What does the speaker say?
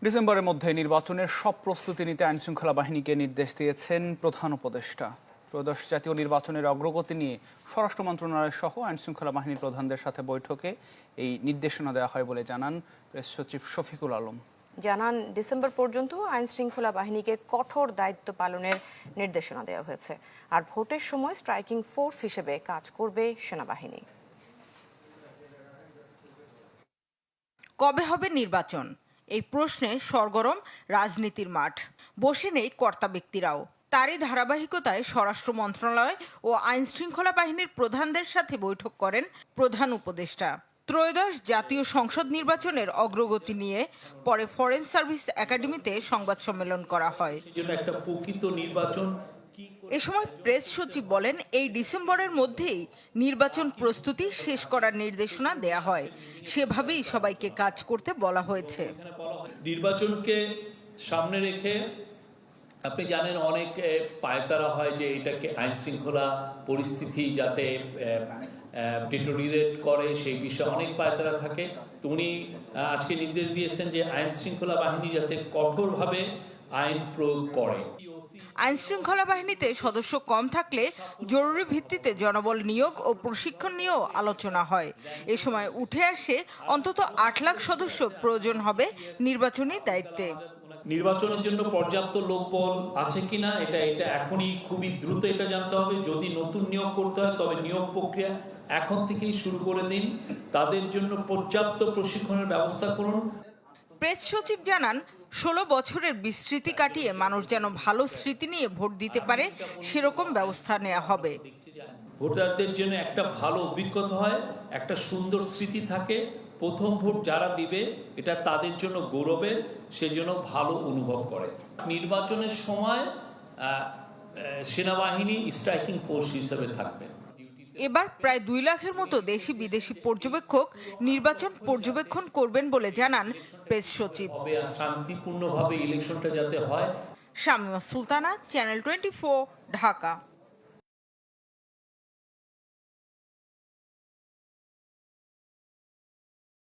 ডিসেম্বরের মধ্যে নির্বাচনের সব প্রস্তুতি নিতে আইনশৃঙ্খলা বাহিনীকে নির্দেশ দিয়েছেন প্রধান উপদেষ্টা। ত্রয়োদশ জাতীয় নির্বাচনের অগ্রগতি নিয়ে স্বরাষ্ট্র মন্ত্রণালয় সহ আইনশৃঙ্খলা বাহিনীর প্রধানদের সাথে বৈঠকে এই নির্দেশনা দেওয়া হয় বলে জানান প্রেস সচিব শফিকুল আলম। জানান, ডিসেম্বর পর্যন্ত আইনশৃঙ্খলা বাহিনীকে কঠোর দায়িত্ব পালনের নির্দেশনা দেওয়া হয়েছে। আর ভোটের সময় স্ট্রাইকিং ফোর্স হিসেবে কাজ করবে সেনাবাহিনী। কবে হবে নির্বাচন? এই প্রশ্নে সরগরম রাজনীতির মাঠ। বসে নেই কর্তা ব্যক্তিরাও। তারই ধারাবাহিকতায় স্বরাষ্ট্র মন্ত্রণালয় ও আইনশৃঙ্খলা বাহিনীর প্রধানদের সাথে বৈঠক করেন প্রধান উপদেষ্টা। ত্রয়োদশ জাতীয় সংসদ নির্বাচনের অগ্রগতি নিয়ে পরে ফরেন সার্ভিস একাডেমিতে সংবাদ সম্মেলন করা হয়। একটা প্রকৃত নির্বাচন এ সময় প্রেস সচিব বলেন, এই ডিসেম্বরের মধ্যেই নির্বাচন প্রস্তুতি শেষ করার নির্দেশনা দেয়া হয়। সেভাবেই সবাইকে কাজ করতে বলা হয়েছে। নির্বাচনকে সামনে রেখে আপনি জানেন অনেক পায়তারা হয় যে এটাকে আইন শৃঙ্খলা পরিস্থিতি যাতে ডিটোরিয়েট করে সেই বিষয়ে অনেক পায়তারা থাকে। তো উনি আজকে নির্দেশ দিয়েছেন যে আইন শৃঙ্খলা বাহিনী যাতে কঠোরভাবে আইন প্রয়োগ করে। আইন শৃঙ্খলা বাহিনীতে সদস্য কম থাকলে জরুরি ভিত্তিতে জনবল নিয়োগ ও প্রশিক্ষণ নিয়েও আলোচনা হয়। এ সময় উঠে আসে অন্তত ৮ লাখ সদস্য প্রয়োজন হবে নির্বাচনী দায়িত্বে। নির্বাচনের জন্য পর্যাপ্ত লোকবল আছে কিনা এটা এখনই খুবই দ্রুত এটা জানতে হবে। যদি নতুন নিয়োগ করতে হয় তবে নিয়োগ প্রক্রিয়া এখন থেকেই শুরু করে দিন। তাদের জন্য পর্যাপ্ত প্রশিক্ষণের ব্যবস্থা করুন। প্রেস সচিব জানান, ১৬ বছরের বিস্মৃতি কাটিয়ে মানুষ যেন ভালো স্মৃতি নিয়ে ভোট দিতে পারে সেরকম ব্যবস্থা নেওয়া হবে। ভোটারদের জন্য একটা ভালো অভিজ্ঞতা হয়, একটা সুন্দর স্মৃতি থাকে। প্রথম ভোট যারা দিবে এটা তাদের জন্য গৌরবের, সেজন্য ভালো অনুভব করে। নির্বাচনের সময় সেনাবাহিনী স্ট্রাইকিং ফোর্স হিসেবে থাকবে। এবার প্রায় ২ লাখের মতো দেশি বিদেশি পর্যবেক্ষক নির্বাচন পর্যবেক্ষণ করবেন বলে জানান প্রেস সচিব। শান্তিপূর্ণভাবে ইলেকশনটা যাতে হয়। শামিমা সুলতানা, চ্যানেল 24, ঢাকা।